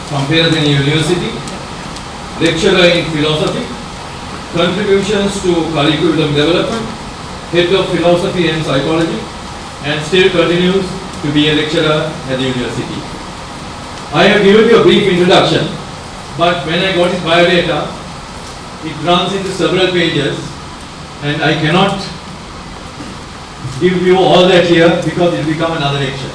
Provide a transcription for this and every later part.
Compare in University, lecturer in philosophy, contributions to curriculum development, head of philosophy and psychology, and still continues to be a lecturer at the university. I have given you a brief introduction, but when I got his biodata, it runs into several pages, and I cannot give you all that here because it will become another lecture.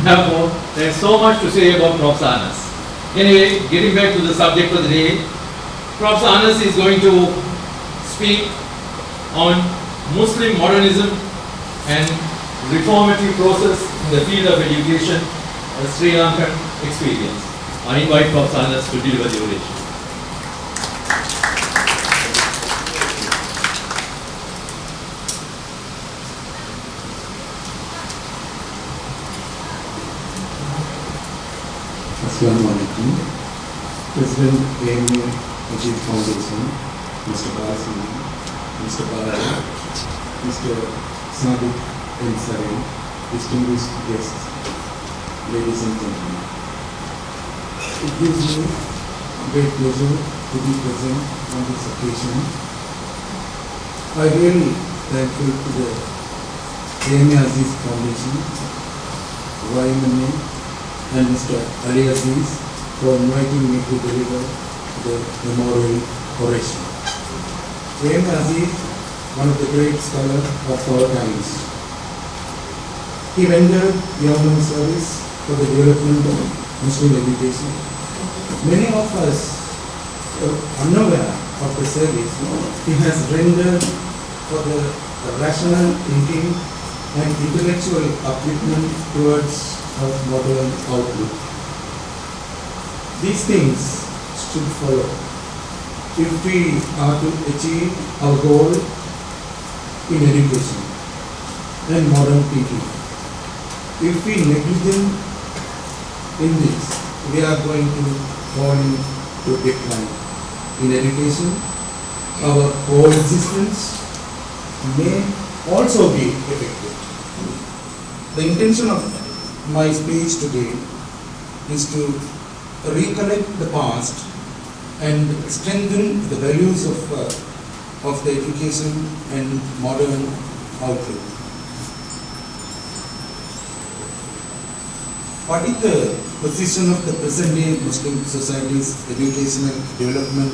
Therefore, there is so much to say about Prof. Anas. Anyway, getting back to the subject of the day, Prof. Anas is going to speak on Muslim modernism and reformative process in the field of education, a Sri Lankan experience. I invite Prof. Anas to deliver the oration. Assalamualaikum. President AMU Ajit Foundation, Mr. Basi, Mr. Bala, Mr. Sadiq Ensari, distinguished guests, ladies and gentlemen. It gives me great pleasure to be present on this occasion. I really thankful to the AMU Aziz Foundation, YMNA, and Mr. Ali Aziz for inviting me to deliver the memorial oration. AMU Aziz, one of the great scholars of our times. He rendered yeoman service for the development of Muslim education. Many of us are unaware of the service he has rendered for the rational thinking and intellectual upliftment towards of modern outlook. These things should follow if we are to achieve our goal in education and modern thinking. If we negligent in this, we are going to fall into decline. In education, our whole existence may also be affected. The intention of my speech today is to recollect the past and strengthen the values of the education and modern outlook. What is the position of the present day Muslim society's educational development?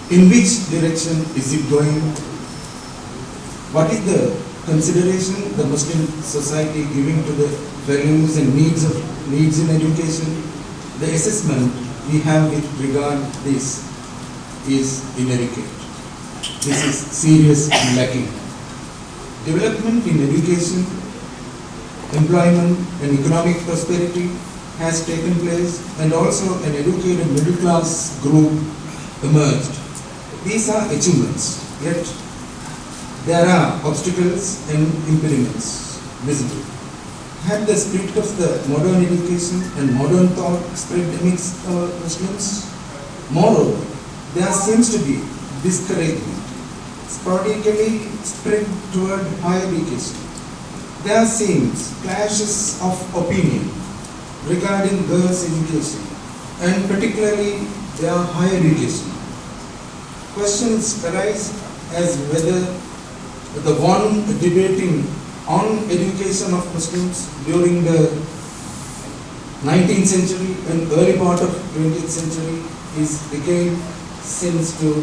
In which direction is it going? What is the consideration the Muslim society giving to the values and needs in education? The assessment we have with regard this is inadequate. This is serious and lacking. Development in education, employment and economic prosperity has taken place, and also an educated middle class group emerged. These are achievements, yet there are obstacles and impediments visible. Had the spirit of the modern education and modern thought spread amidst Muslims? Moreover, there seems to be discouragement sporadically spread toward higher education. There seems clashes of opinion regarding girls' education and particularly their higher education. Questions arise as whether the one debating on education of Muslims during the 19th century and early part of 20th century is again seems to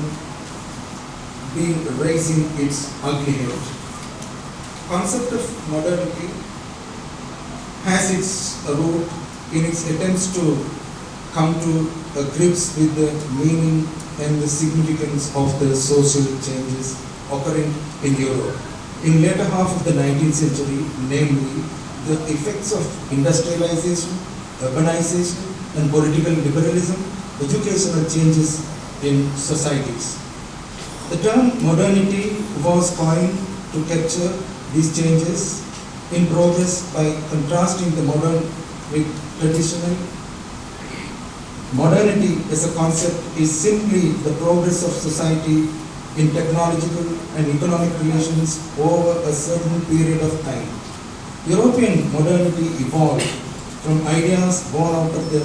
be raising its ugly head. Concept of modernity has its root in its attempts to come to grips with the meaning and the significance of the social changes occurring in Europe. In later half of the 19th century, namely the effects of industrialization, urbanization and political liberalism, educational changes in societies. The term modernity was coined to capture these changes in progress by contrasting the modern with traditional. Modernity as a concept is simply the progress of society in technological and economic relations over a certain period of time. European modernity evolved from ideas born out of the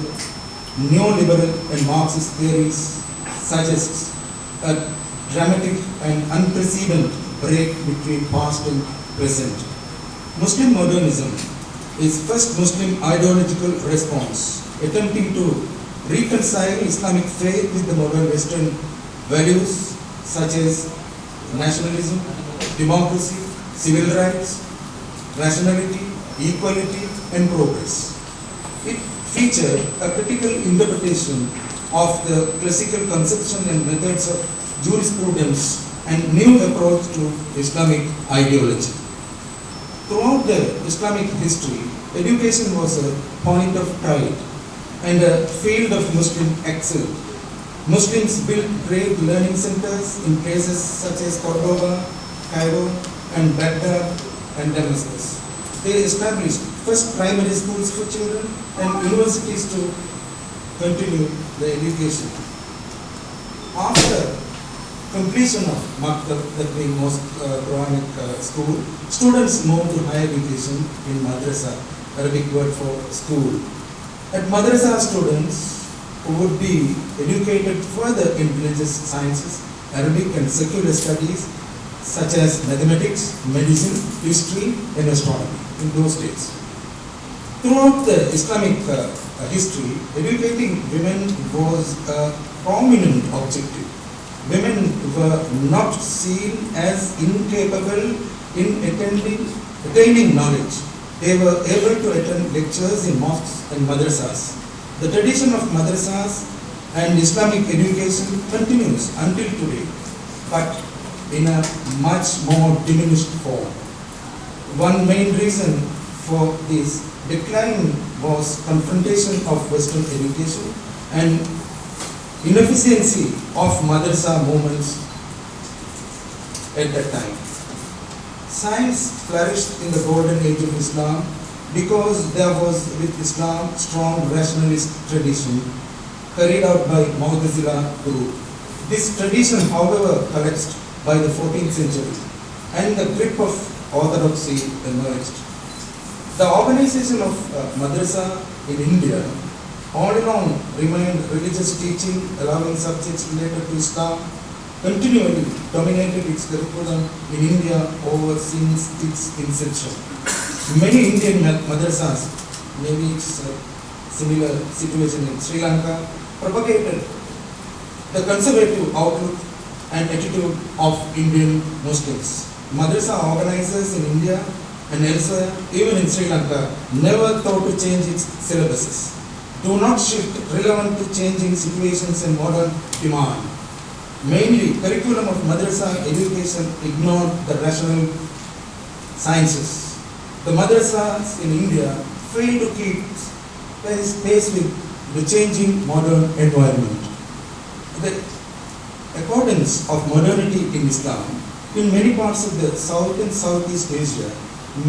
neoliberal and Marxist theories suggests a dramatic and unprecedented break between past and present. Muslim modernism is first Muslim ideological response, attempting to reconcile Islamic faith with the modern Western values such as nationalism, democracy, civil rights, rationality, equality, and progress. It featured a critical interpretation of the classical conception and methods of jurisprudence and new approach to Islamic ideology. Throughout the Islamic history, education was a point of pride and a field of Muslim excellence. Muslims built great learning centers in places such as Cordoba, Cairo, and Baghdad and Damascus. They established first primary schools for children and universities to continue their education. After completion of Maktab, that being most Quranic school, students moved to higher education in madrasa, Arabic word for school. At madrasa, students would be educated further in religious sciences, Arabic and secular studies such as mathematics, medicine, history, and astronomy in those days. Throughout the Islamic history, educating women was a prominent objective. Women were not seen as incapable in attaining knowledge. They were able to attend lectures in mosques and madrasas. The tradition of madrasas and Islamic education continues until today, but in a much more diminished form. One main reason for this decline was confrontation of Western education and inefficiency of madrasa movements at that time. Science flourished in the golden age of Islam because there was with Islam strong rationalist tradition carried out by Mu'tazila group. This tradition, however, collapsed by the 14th century and the grip of orthodoxy emerged. The organization of madrasa in India all along remained religious teaching, allowing subjects related to Islam, continually dominated its curriculum in India over since its inception. Many Indian madrasas, maybe it's a similar situation in Sri Lanka, propagated the conservative outlook and attitude of Indian Muslims. Madrasa organizers in India and elsewhere, even in Sri Lanka, never thought to change its syllabuses. Do not shift relevant to changing situations and modern demand. Mainly, curriculum of madrasa education ignored the rational sciences. The madrasas in India failed to keep pace with the changing modern environment. The accordance of modernity in Islam in many parts of the South and Southeast Asia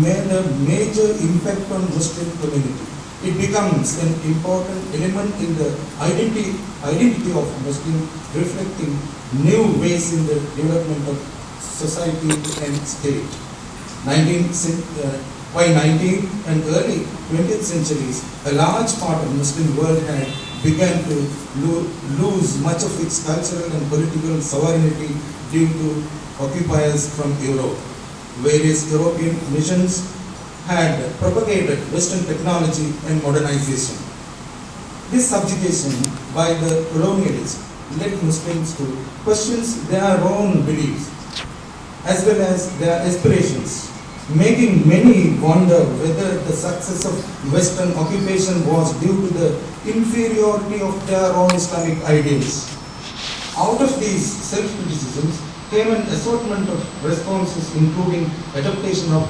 made a major impact on Muslim community. It becomes an important element in the identity of Muslim, reflecting new ways in the development of society and state. By 19th and early 20th centuries, a large part of Muslim world had begun to lose much of its cultural and political sovereignty due to occupiers from Europe. Various European missions had propagated Western technology and modernization. This subjugation by the colonialists led Muslims to question their own beliefs as well as their aspirations, making many wonder whether the success of Western occupation was due to the inferiority of their own Islamic ideals. Out of these self-criticisms came an assortment of responses including adaptation of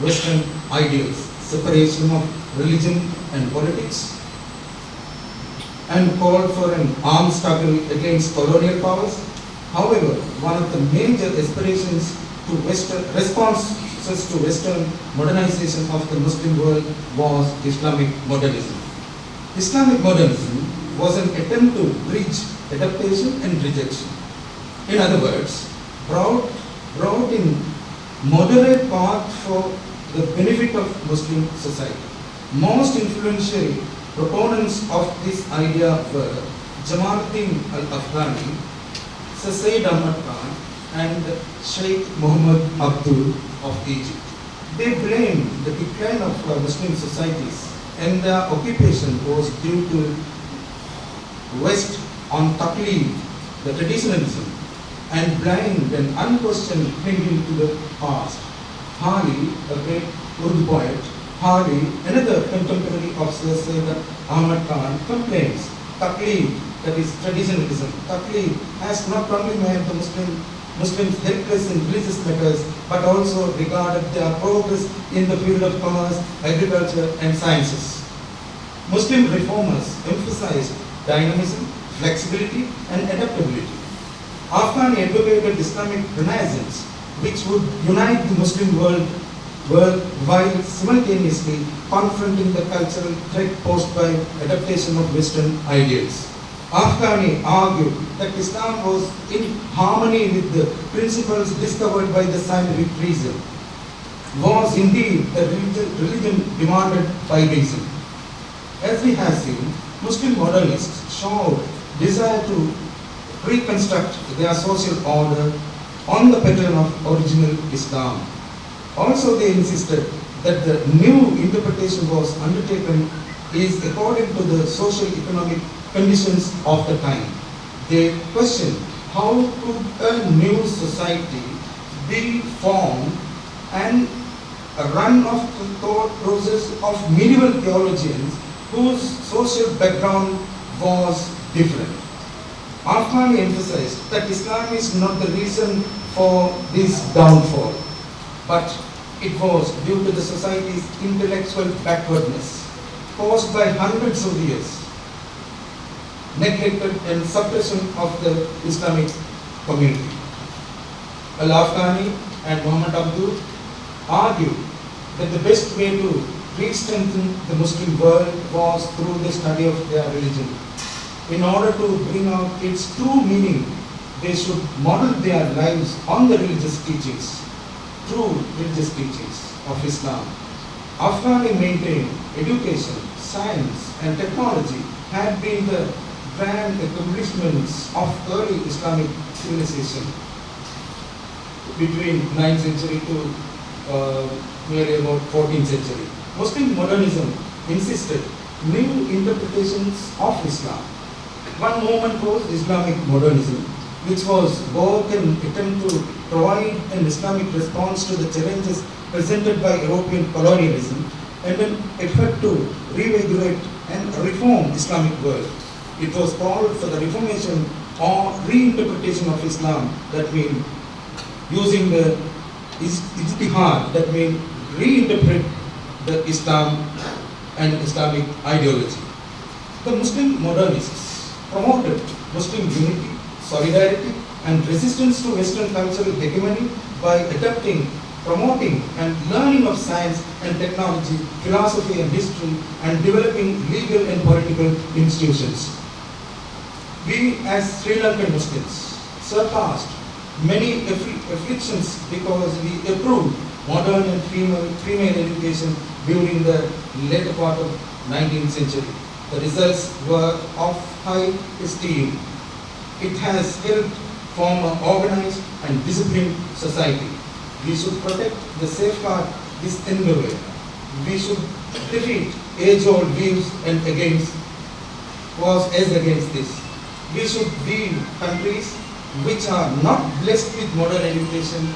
Western ideals, separation of religion and politics, and called for an armed struggle against colonial powers. However, one of the major aspirations to responses to Western modernization of the Muslim world was Islamic modernism. Islamic modernism was an attempt to bridge adaptation and rejection. In other words, brought in moderate path for the benefit of Muslim society. Most influential Proponents of this idea were Jamaluddin al-Afghani, Sir Said Ahmad Khan, and Sheikh Muhammad Abdul of Egypt. They blamed the decline of Muslim societies and their occupation was due to West on taqleed, the traditionalism, and blind and unquestioned clinging to the past. Hali, a great Urdu poet, Hali, another contemporary of Sir Said Ahmad Khan, complains taqleed, that is traditionalism. Taqleed has not only made the Muslims helpless in religious matters, but also regarded their progress in the field of commerce, agriculture, and sciences. Muslim reformers emphasized dynamism, flexibility, and adaptability. Afghani advocated Islamic Renaissance, which would unite the Muslim world while simultaneously confronting the cultural threat posed by adaptation of Western ideals. Afghani argued that Islam was in harmony with the principles discovered by the scientific reason, was indeed the religion demanded by reason. As we have seen, Muslim modernists showed desire to reconstruct their social order on the pattern of original Islam. Also, they insisted that the new interpretation was undertaken is according to the social economic conditions of the time. They questioned how could a new society be formed and a run of the thought process of medieval theologians whose social background was different. Afghani emphasized that Islam is not the reason for this downfall, but it was due to the society's intellectual backwardness caused by hundreds of years, neglected and suppression of the Islamic community. Al-Afghani and Muhammad Abdul argued that the best way to re-strengthen the Muslim world was through the study of their religion. In order to bring out its true meaning, they should model their lives on the religious teachings, true religious teachings of Islam. Afghani maintained education, science and technology had been the grand accomplishments of early Islamic civilization between 9th century to nearly about 14th century. Muslim modernism insisted new interpretations of Islam. One movement was Islamic modernism, which was both an attempt to provide an Islamic response to the challenges presented by European colonialism and an effort to revigorate and reform Islamic world. It was called for the reformation or reinterpretation of Islam, that means using the ijtihad, that means reinterpret the Islam and Islamic ideology. The Muslim modernists promoted Muslim unity, solidarity and resistance to Western cultural hegemony by adapting, promoting and learning of science and technology, philosophy and history and developing legal and political institutions. We as Sri Lankan Muslims surpassed many afflictions because we approved modern and female education during the later part of 19th century. The results were of high esteem. It has helped form an organized and disciplined society. We should protect the safeguard this endeavor. We should defeat age-old views and against this. We should build countries which are not blessed with modern education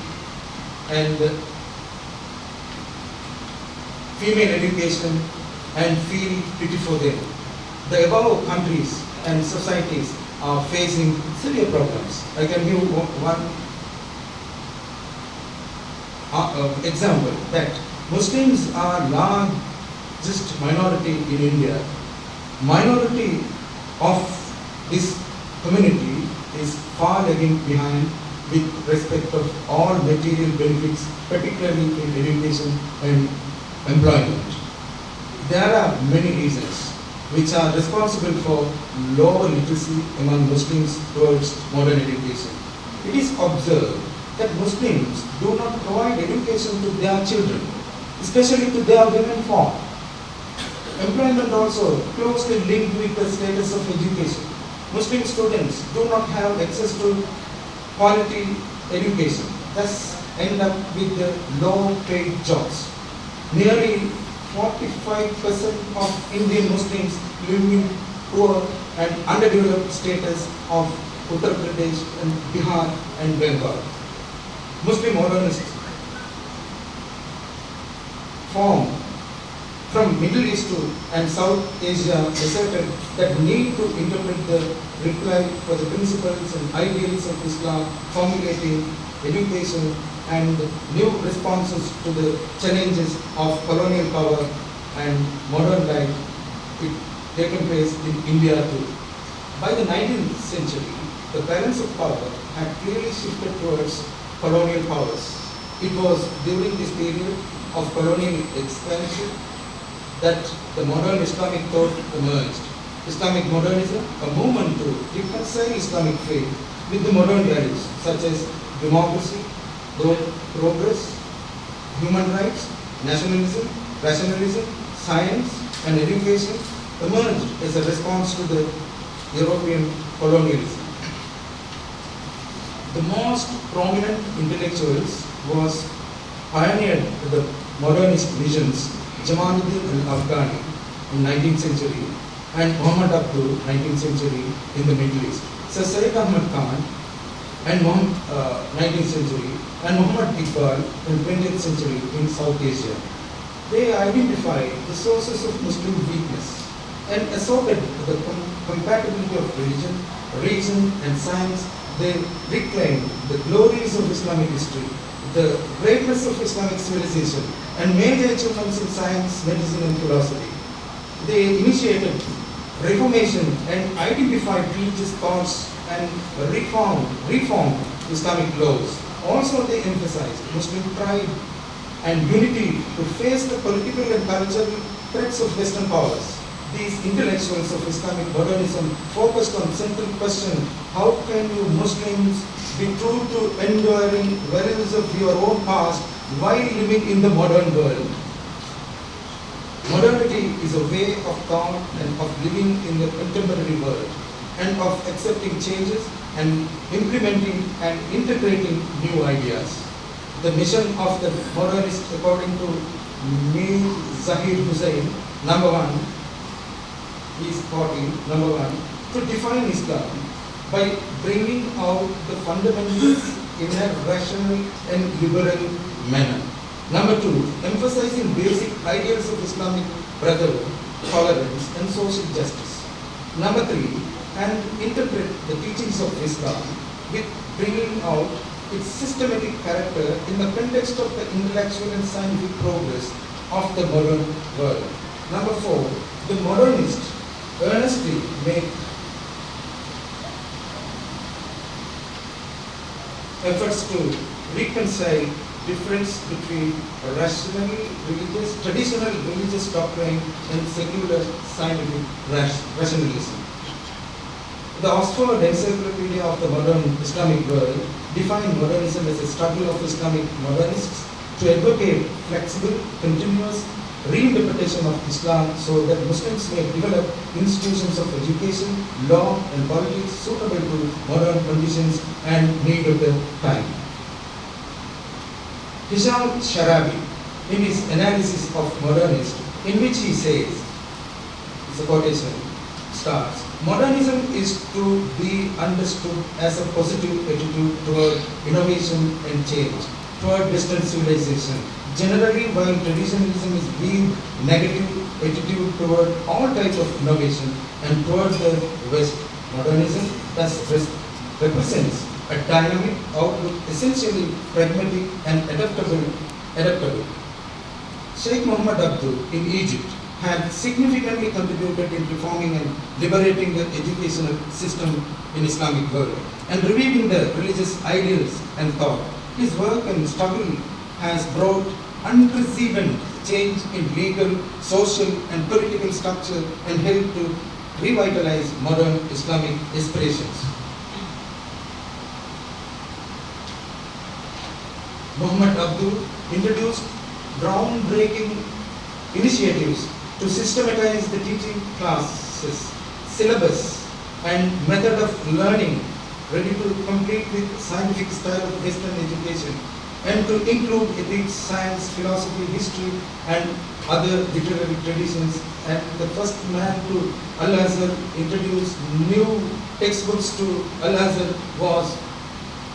and female education and feel pity for them. The above countries and societies are facing severe problems. I can give one example that Muslims are largest minority in India. Minority of this community is far lagging behind with respect of all material benefits, particularly in education and employment. There are many reasons which are responsible for lower literacy among Muslims towards modern education. It is observed that Muslims do not provide education to their children, especially to their women folk. Employment also closely linked with the status of education. Muslim students do not have access to quality education, thus end up with the low paid jobs. Nearly 45% of Indian Muslims live in poor and underdeveloped status of Uttar Pradesh and Bihar and Bengal. Muslim modernists form from Middle East to and South Asia asserted that need to interpret the reply for the principles and ideals of Islam, formulating education and new responses to the challenges of colonial power and modern life it taken place in India too. By the 19th century, the balance of power had clearly shifted towards colonial powers. It was during this period of colonial expansion that the modern Islamic thought emerged. Islamic modernism, a movement to reconcile Islamic faith with the modern values such as democracy, progress, human rights, nationalism, rationalism, science and education emerged as a response to the European colonialism. The most prominent intellectuals was pioneered the modernist visions Jamaluddin al-Afghani in 19th century and Muhammad Abdul 19th century in the Middle East. Sir Syed Ahmad Khan and 19th century and Muhammad Iqbal in 20th century in South Asia. They identified the sources of Muslim weakness and asserted the compatibility of religion, reason and science. They reclaimed the glories of Islamic history, the greatness of Islamic civilization and major achievements in science, medicine and philosophy. They initiated reformation and identified religious thoughts and reformed Islamic laws. Also they emphasized Muslim pride and unity to face the political and cultural threats of Western powers. These intellectuals of Islamic modernism focused on central question: how can you Muslims be true to enduring values of your own past while living in the modern world? Modernity is a way of thought and of living in the contemporary world and of accepting changes and implementing and integrating new ideas. The mission of the modernists, according to Mir Zahir Hussain, number one, is 14, number one, to define Islam by bringing out the fundamentals in a rational and liberal manner. Number two, emphasizing basic ideals of Islamic brotherhood, tolerance and social justice. Number three, and interpret the teachings of Islam with bringing out its systematic character in the context of the intellectual and scientific progress of the modern world. Number four, the modernists earnestly make efforts to reconcile difference between traditional religious doctrine and secular scientific rationalism. The Oxford Encyclopedia of the Modern Islamic World defined modernism as a struggle of Islamic modernists to advocate flexible, continuous reinterpretation of Islam so that Muslims may develop institutions of education, law and politics suitable to modern conditions and need of the time. Hisham Sharabi, in his analysis of modernism, in which he says, it's a quotation, starts, modernism is to be understood as a positive attitude toward innovation and change, toward Western civilization. Generally, while traditionalism is viewed negative attitude toward all types of innovation and towards the West, modernism thus represents a dynamic outlook, essentially pragmatic and adaptable. Sheikh Muhammad Abdul in Egypt had significantly contributed in reforming and liberating the educational system in Islamic world and reviving the religious ideals and thought. His work and struggle has brought unprecedented change in legal, social and political structure and helped to revitalize modern Islamic aspirations. Muhammad Abdul introduced groundbreaking initiatives to systematize the teaching classes, syllabus and method of learning, ready to complete with scientific style of Western education, and to include ethics, science, philosophy, history and other literary traditions. And the first man to Al-Azhar introduce new textbooks to Al-Azhar was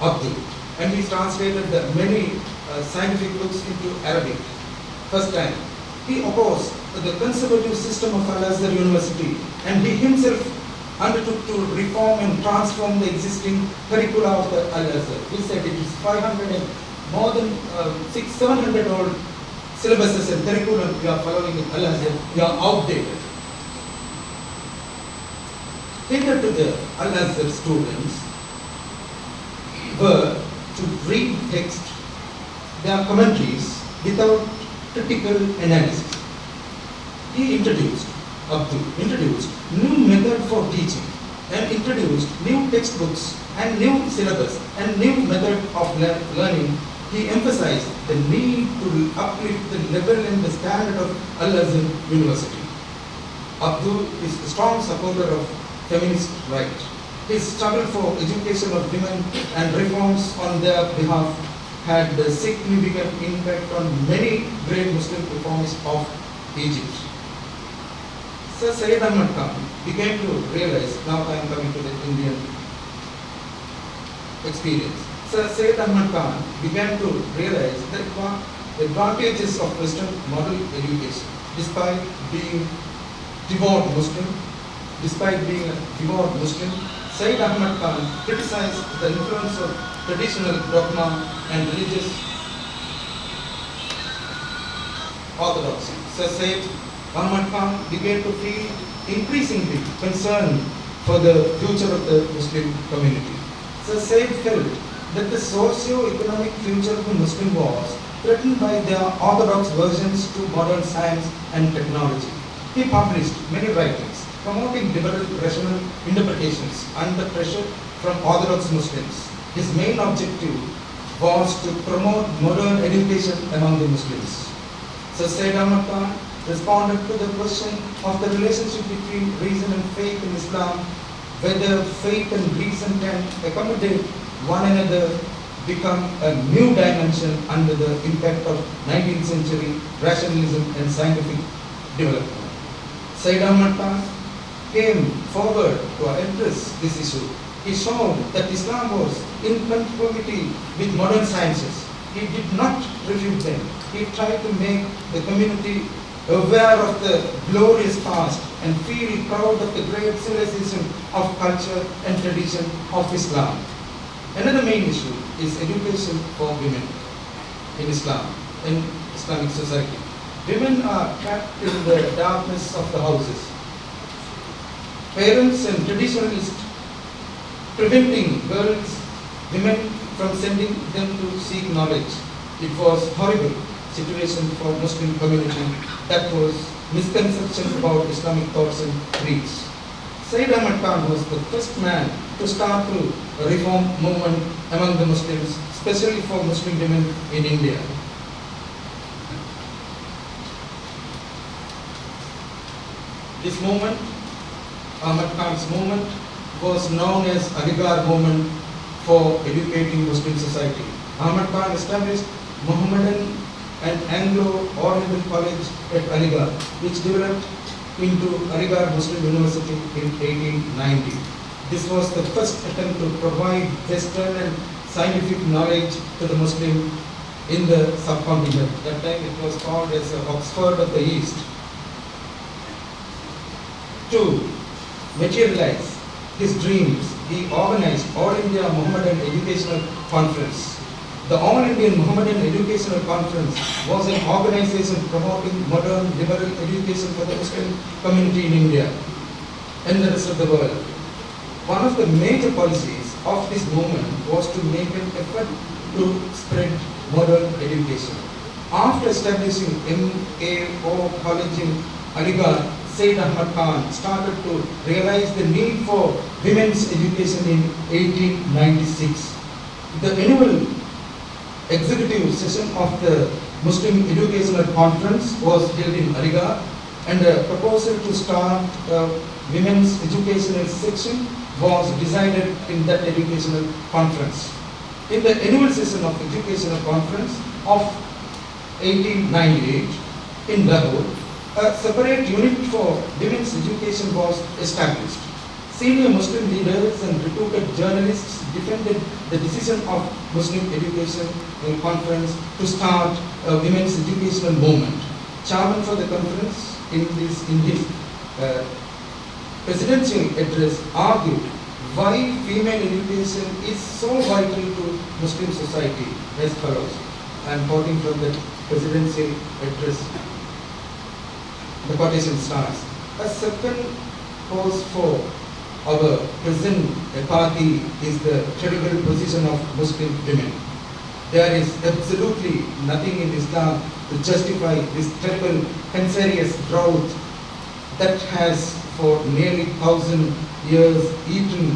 Abdul, and he translated the many scientific books into Arabic. First time. He opposed the conservative system of Al-Azhar University, and he himself undertook to reform and transform the existing curricula of the Al-Azhar. He said it is 500 and more than 700 old syllabuses and curriculum we are following in Al-Azhar, we are outdated. Catered to the Al-Azhar students were to read text, their commentaries without critical analysis. He introduced new method for teaching and introduced new textbooks and new syllabus and new method of learning. He emphasized the need to uplift the level and the standard of Al-Azhar University. Abdul is a strong supporter of feminist rights. His struggle for education of women and reforms on their behalf had a significant impact on many great Muslim reformers of Egypt. Sir Syed Ahmad Khan began to realize, now I am coming to the Indian experience. Sir Syed Ahmad Khan began to realize the advantages of Western model education. Despite being devout Muslim, Syed Ahmad Khan criticized the influence of traditional dogma and religious orthodoxy. Sir Syed Ahmad Khan began to feel increasingly concerned for the future of the Muslim community. Sir Syed felt that the socio-economic future of the Muslim was threatened by their orthodox versions to modern science and technology. He published many writings promoting liberal rational interpretations under pressure from orthodox Muslims. His main objective was to promote modern education among the Muslims. Sir Syed Ahmad Khan responded to the question of the relationship between reason and faith in Islam, whether faith and reason can accommodate one another, become a new dimension under the impact of 19th century rationalism and scientific development. Syed Ahmad Khan came forward to address this issue. He showed that Islam was in conformity with modern sciences. He did not refute them. He tried to make the community aware of the glorious past and feel proud of the great civilization of culture and tradition of Islam. Another main issue is education for women in Islam, in Islamic society. Women are trapped in the darkness of the houses. Parents and traditionalists preventing women from sending them to seek knowledge. It was horrible situation for Muslim community that was misconception about Islamic thoughts and creeds. Syed Ahmad Khan was the first man to start a reform movement among the Muslims, especially for Muslim women in India. This movement, Ahmad Khan's movement, was known as Aligarh movement for educating Muslim society. Ahmad Khan established Muhammadan and Anglo-Oriental College at Aligarh, which developed into Aligarh Muslim University in 1890. This was the first attempt to provide Western and scientific knowledge to the Muslim in the subcontinent. That time it was called as Oxford of the East. To materialize his dreams, he organized All India Muhammadan Educational Conference. The All Indian Muhammadan Educational Conference was an organization promoting modern liberal education for the Muslim community in India and the rest of the world. One of the major policies of this movement was to make an effort to spread modern education. After establishing MAO College in Aligarh, Syed Ahmad Khan started to realize the need for women's education in 1896. The annual executive session of the Muslim Educational Conference was held in Aligarh, and a proposal to start a women's educational section was decided in that educational conference. In the annual session of educational conference of 1898 in Lahore, a separate unit for women's education was established. Senior Muslim leaders and reputed journalists defended the decision of Muslim Education Conference to start a women's educational movement. Chairman for the conference in his presidential address argued why female education is so vital to Muslim society as follows. I am quoting from the presidential address. The quotation starts: a second cause for our present apathy is the terrible position of Muslim women. There is absolutely nothing in Islam to justify this terrible cancerous drought that has for nearly 1,000 years eaten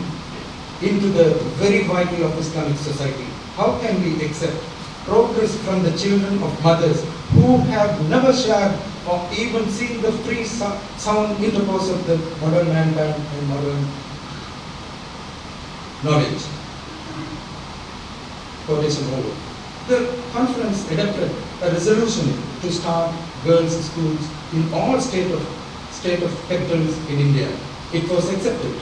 into the very vital of Islamic society. How can we accept progress from the children of mothers who have never shared or even seen the free sound intercourse of the modern mankind and modern knowledge? Quotation over. The conference adopted a resolution to start girls' schools in all state of capitals in India. It was accepted.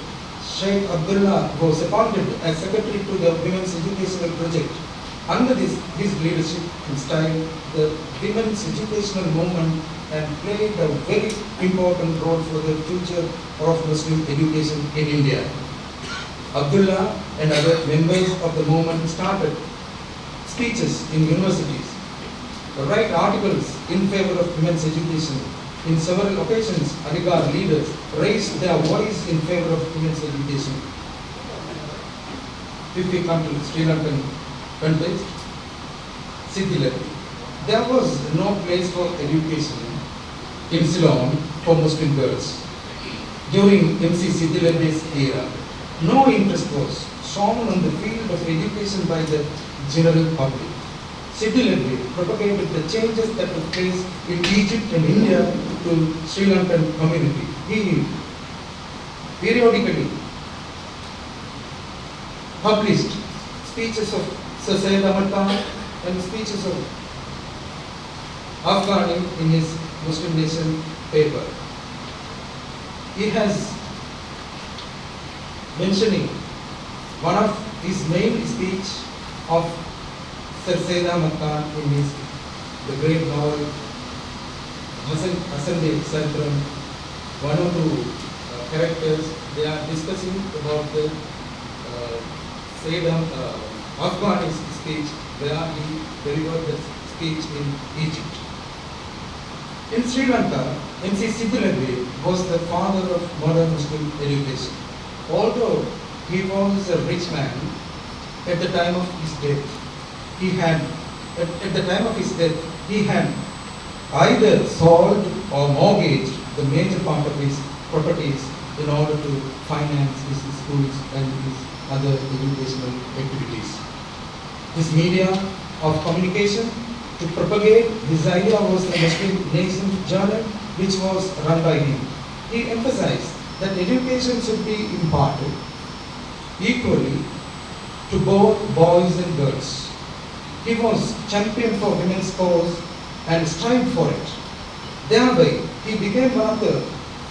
Sheikh Abdullah was appointed as secretary to the Women's Educational Project. Under his leadership and style, the women's educational movement and played a very important role for the future of Muslim education in India. Abdullah and other members of the movement started speeches in universities, write articles in favor of women's education. In several occasions, Aligarh leaders raised their voice in favor of women's education. If we come to Sri Lankan context, Siddhiladri, there was no place for education in Ceylon for Muslim girls. During MC Siddhiladri's era, no interest was shown on the field of education by the general public. Siddhiladri propagated the changes that took place in Egypt and India to Sri Lankan community. He periodically published speeches of Sir Syed Ahmad Khan and speeches of Afghani in his Muslim Nation paper. He has mentioning one of his main speech of Sir Syed Ahmad Khan in his the great novel Hasan Bey Santram. One or two characters, they are discussing about the Syed Afghani's speech where he delivered the speech in Egypt. In Sri Lanka, MC Siddhiladri was the father of modern Muslim education. Although he was a rich man, at the time of his death, he had either sold or mortgaged the major part of his properties in order to finance his schools and his other educational activities. His media of communication to propagate his idea was the Muslim Nation Journal, which was run by him. He emphasized that education should be imparted equally to both boys and girls. He was champion for women's cause and strived for it. Thereby, he became one of the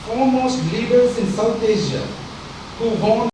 foremost leaders in South Asia who won